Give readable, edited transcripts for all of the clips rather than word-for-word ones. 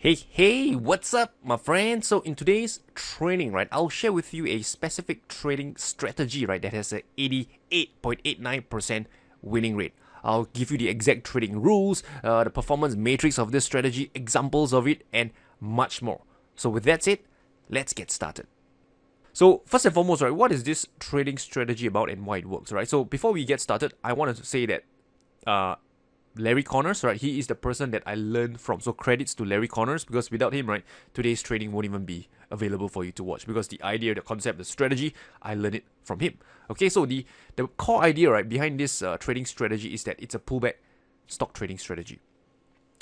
Hey, what's up, my friend? So in today's training, right, I'll share with you a specific trading strategy, right, that has a 88.89% winning rate. I'll give you the exact trading rules, the performance matrix of this strategy, examples of it, and much more. So with that said, let's get started. So first and foremost, right, what is this trading strategy about and why it works, right? So before we get started, I wanted to say that uh, Larry Connors, right? He is the person that I learned from. So credits to Larry Connors, because without him, right, today's trading won't even be available for you to watch, because the idea, the concept, the strategy, I learned it from him. Okay, so the core idea, right, behind this trading strategy is that it's a pullback stock trading strategy.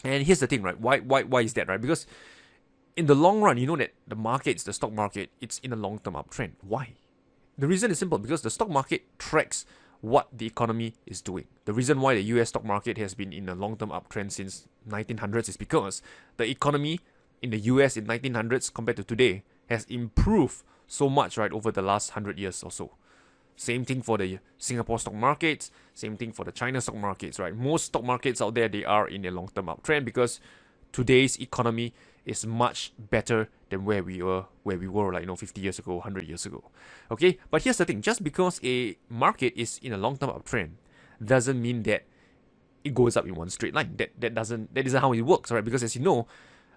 And here's the thing, right? Why is that, right? Because in the long run, you know that the stock market, it's in a long-term uptrend. Why? The reason is simple, because the stock market tracks what the economy is doing. The reason why the US stock market has been in a long-term uptrend since 1900s is because the economy in the US in 1900s compared to today has improved so much, right, over the last 100 years or so. Same thing for the Singapore stock markets, same thing for the China stock markets, right? Most stock markets out there, they are in a long-term uptrend because today's economy is much better than where we were like 50 years ago, 100 years ago. Okay, but here's the thing: just because a market is in a long-term uptrend doesn't mean that it goes up in one straight line. That isn't how it works, right? Because as you know,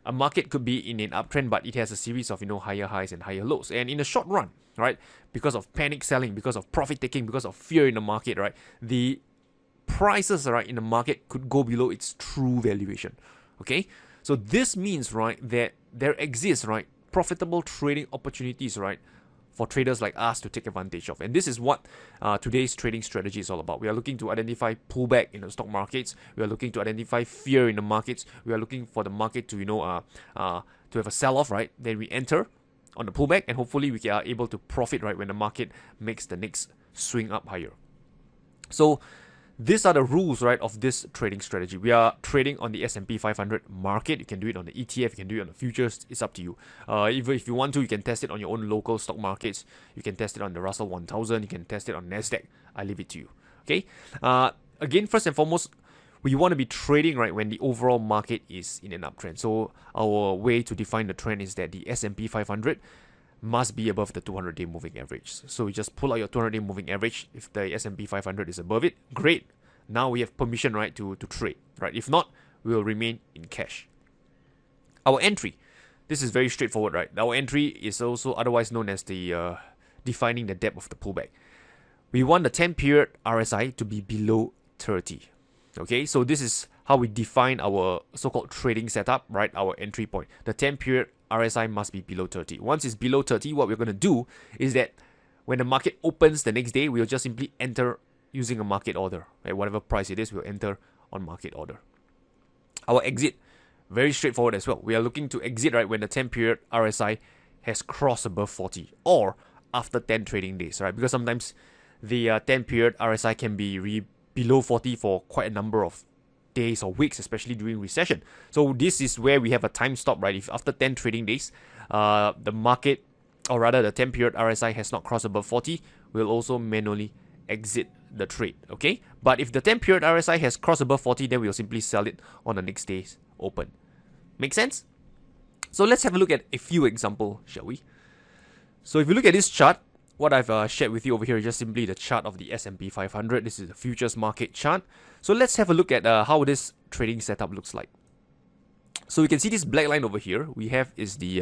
a market could be in an uptrend, but it has a series of higher highs and higher lows. And in the short run, right, because of panic selling, because of profit taking, because of fear in the market, right, the prices, right, in the market could go below its true valuation. Okay, so this means, right, that there exists, right, profitable trading opportunities, right, for traders like us to take advantage of. And this is what today's trading strategy is all about. We are looking to identify pullback in the stock markets. We are looking to identify fear in the markets. We are looking for the market to to have a sell-off, right? Then we enter on the pullback, and hopefully we are able to profit, right, when the market makes the next swing up higher. So these are the rules, right, of this trading strategy. We are trading on the S&P 500 market. You can do it on the ETF. You can do it on the futures. It's up to you. Even if you want to, you can test it on your own local stock markets. You can test it on the Russell 1000. You can test it on Nasdaq. I leave it to you. Okay. Again, first and foremost, we want to be trading, right, when the overall market is in an uptrend. So our way to define the trend is that the S&P 500 must be above the 200-day moving average. So you just pull out your 200-day moving average. If the S&P 500 is above it, great. Now we have permission, right, to trade, right? If not, we will remain in cash. Our entry, this is very straightforward, right? Our entry is also otherwise known as the defining the depth of the pullback. We want the 10-period RSI to be below 30. Okay, so this is how we define our so-called trading setup, right? Our entry point. The 10-period RSI must be below 30. Once it's below 30, what we're going to do is that when the market opens the next day, we'll just simply enter using a market order. Right? Whatever price it is, we'll enter on market order. Our exit, very straightforward as well. We are looking to exit, right, when the 10-period RSI has crossed above 40 or after 10 trading days, right? Because sometimes the 10-period RSI can be below 40 for quite a number of days or weeks, especially during recession. So this is where we have a time stop, right? If after 10 trading days, the market, or rather the 10-period RSI has not crossed above 40, we'll also manually exit the trade, okay? But if the 10-period RSI has crossed above 40, then we'll simply sell it on the next day's open. Make sense? So let's have a look at a few examples, shall we? So if you look at this chart, what I've shared with you over here is just simply the chart of the S&P 500. This is the futures market chart. So let's have a look at how this trading setup looks like. So you can see this black line over here. We have is the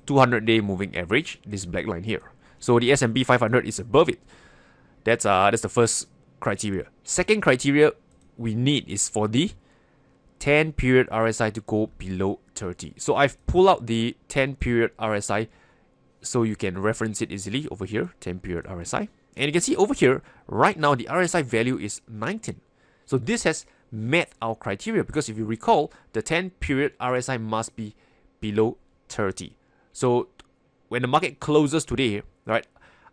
200-day moving average. This black line here. So the S&P 500 is above it. That's the first criteria. Second criteria we need is for the 10-period RSI to go below 30. So I've pulled out the 10-period RSI so you can reference it easily over here, 10-period RSI. And you can see over here, right now, the RSI value is 19. So this has met our criteria because if you recall, the 10-period RSI must be below 30. So when the market closes today, right,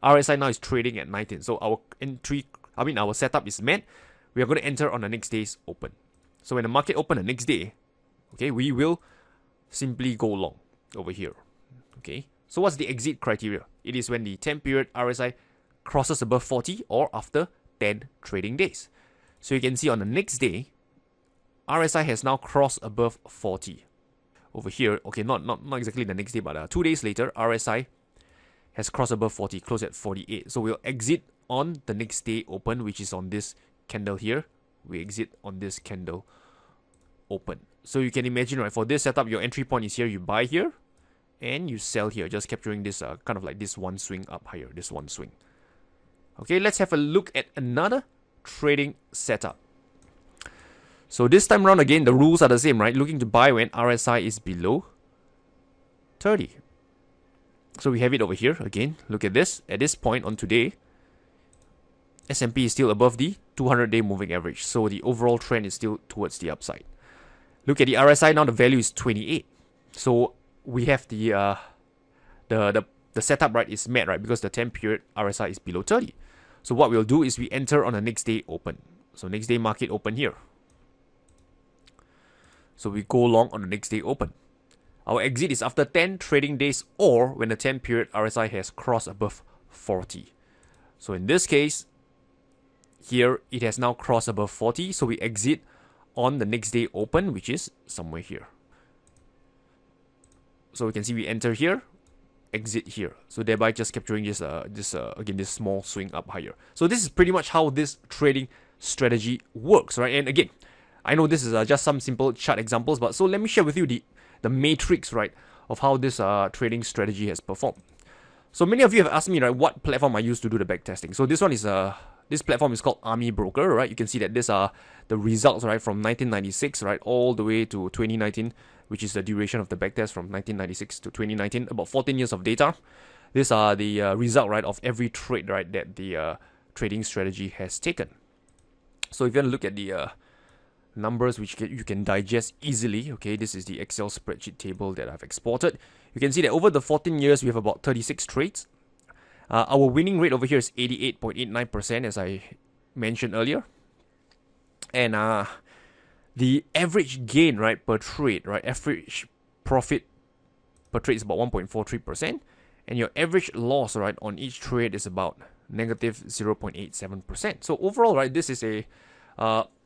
RSI now is trading at 19. So our setup is met. We are going to enter on the next day's open. So when the market open the next day, okay, we will simply go long over here, okay. So what's the exit criteria? It is when the 10-period RSI crosses above 40 or after 10 trading days. So you can see on the next day, RSI has now crossed above 40. over here, okay, not exactly the next day, but 2 days later, RSI has crossed above 40, closed at 48. So we'll exit on the next day open, which is on this candle here. We exit on this candle open. So you can imagine, right, for this setup, your entry point is here, you buy here, and you sell here, just capturing this kind of like this one swing up higher, this one swing. Okay, let's have a look at another trading setup. So this time around again, the rules are the same, right? Looking to buy when RSI is below 30. So we have it over here again. Look at this. At this point on today, S&P is still above the 200-day moving average. So the overall trend is still towards the upside. Look at the RSI now. The value is 28. So we have the setup, right, is met, right, because the 10 period RSI is below 30. So what we'll do is we enter on the next day open. So next day market open here. So we go long on the next day open. Our exit is after 10 trading days or when the 10 period RSI has crossed above 40. So in this case, here it has now crossed above 40. So we exit on the next day open, which is somewhere here. So we can see we enter here, exit here. So thereby just capturing this again, this small swing up higher. So this is pretty much how this trading strategy works, right? And again, I know this is just some simple chart examples, but so let me share with you the matrix, right, of how this trading strategy has performed. So many of you have asked me, right, what platform I use to do the backtesting. So this one is this platform is called Army Broker, right? You can see that these are the results, right, from 1996, right, all the way to 2019, which is the duration of the backtest from 1996 to 2019, about 14 years of data. These are the result, right, of every trade, right, that the trading strategy has taken. So if you want to look at the numbers which you can digest easily, okay, this is the Excel spreadsheet table that I've exported. You can see that over the 14 years, we have about 36 trades. Our winning rate over here is 88.89%, as I mentioned earlier. And the average gain, right, per trade, right, average profit per trade is about 1.43%. And your average loss, right, on each trade is about negative 0.87%. So overall, right, this is a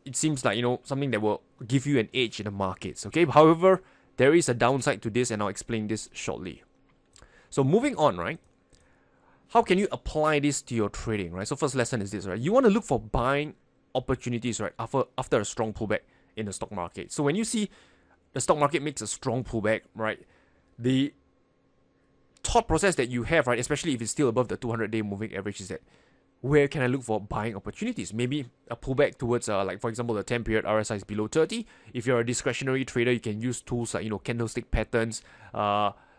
it seems like, you know, something that will give you an edge in the markets, okay? However, there is a downside to this, and I'll explain this shortly. So moving on, right? How can you apply this to your trading, right? So first lesson is this, right? You want to look for buying opportunities, right, after a strong pullback in the stock market. So when you see the stock market makes a strong pullback, right, the thought process that you have, right, especially if it's still above the 200-day moving average, is that where can I look for buying opportunities? Maybe a pullback towards, like for example, the 10 period RSI is below 30. If you're a discretionary trader, you can use tools like, you know, candlestick patterns,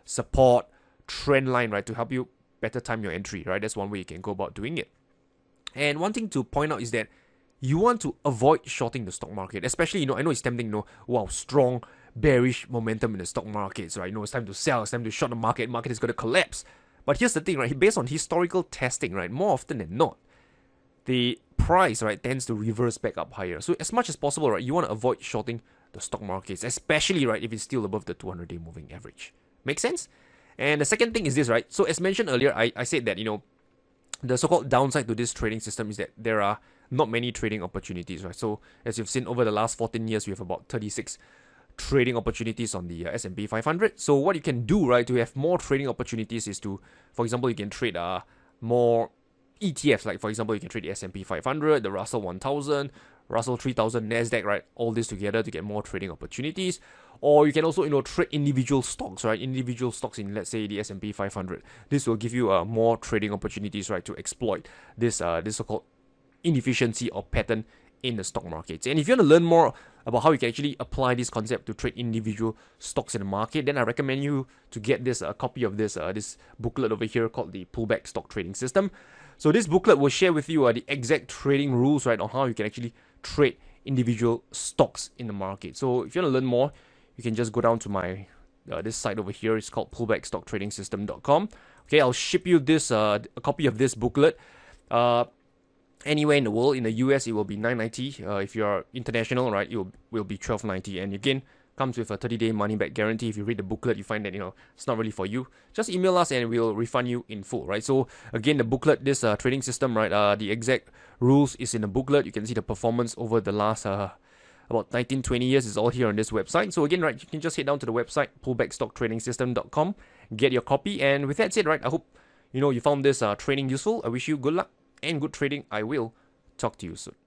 support, trend line, right, to help you better time your entry, right? That's one way you can go about doing it. And one thing to point out is that you want to avoid shorting the stock market, especially, you know, I know it's tempting, you know, wow, strong bearish momentum in the stock markets, right? You know, it's time to sell, it's time to short the market is going to collapse. But here's the thing, right? Based on historical testing, right, more often than not, the price, right, tends to reverse back up higher. So as much as possible, right, you want to avoid shorting the stock markets, especially, right, if it's still above the 200-day moving average. Make sense? And the second thing is this, right? So as mentioned earlier, I said that, you know, the so-called downside to this trading system is that there are not many trading opportunities, right? So as you've seen over the last 14 years, we have about 36 trading opportunities on the S&P 500. So what you can do, right, to have more trading opportunities is to, for example, you can trade more ETFs. Like for example, you can trade the S&P 500, the Russell 1000, Russell 3000, Nasdaq, right, all this together to get more trading opportunities. Or you can also, you know, trade individual stocks, right, individual stocks in, let's say, the S&P 500. This will give you more trading opportunities, right, to exploit this so-called inefficiency or pattern in the stock markets. And if you want to learn more about how you can actually apply this concept to trade individual stocks in the market, then I recommend you to get this copy of this booklet over here called the Pullback Stock Trading System. So this booklet will share with you the exact trading rules, right, on how you can actually trade individual stocks in the market. So if you want to learn more, you can just go down to my this site over here. It's called pullbackstocktrading.com. Okay, I'll ship you this a copy of this booklet. Anywhere in the world, in the US, it will be $9.90. If you're international, right, it will be $12.90. And again, comes with a 30-day money-back guarantee. If you read the booklet, you find that, you know, it's not really for you, just email us and we'll refund you in full, right? So again, the booklet, this trading system, right, the exact rules is in the booklet. You can see the performance over the last about 19, 20 years is all here on this website. So again, right, you can just head down to the website, pullbackstocktrading.com, get your copy. And with that said, right, I hope you found this training useful. I wish you good luck and good trading. I will talk to you soon.